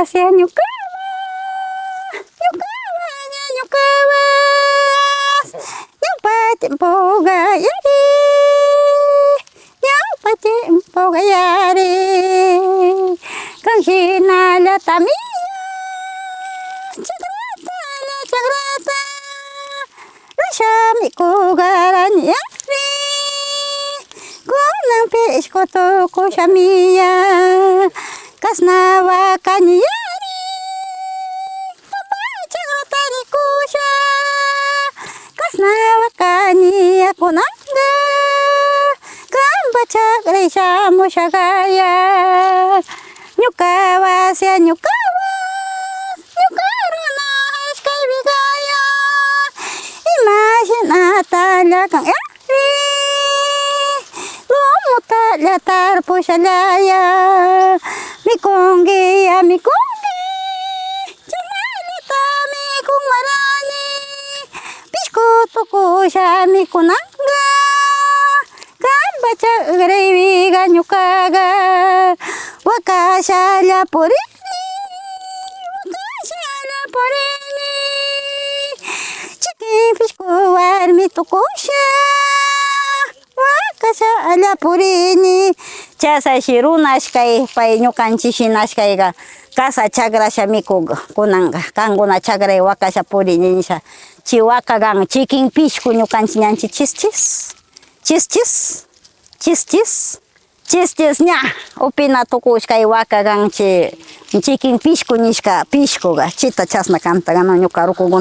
hacia ñukawa, ñukawa, ñukawas, ñupa tiempo gayari, ñupa tiempo gayari, kanjina la tamia, chagrata la chagrata, rashami kugaranyari, kunang pishko to kushamia, kasnawa kanyari, papa chagrata di kusha, kasnawa kanya kunanga, kamba chagrisha mushagaya, ñukawa sia ñukawa, ñukaruna hashkay bigaya, imaginata la kang yari, lumuta la tarpushalaya, mikungi, chanalita mikung marani, pishko tukusha mikunanga, kamba chagribiga ñukaga, wakasha la porini, chikin pishko warmi tukusha, wakasha la porini, chasashi runashkay pay ñukanchik shinashkayga kasa chagrasha mikunanga, kanguna chagray wakasha purini nisha, chiwaka kan chikin pishku ñukanchik ñanchik chischis, chischis, chischis, chischis ña upina tukushkay waka kanchik chikin pishku nishka pishkuga chita chasna kantagana ñuka rukukuna.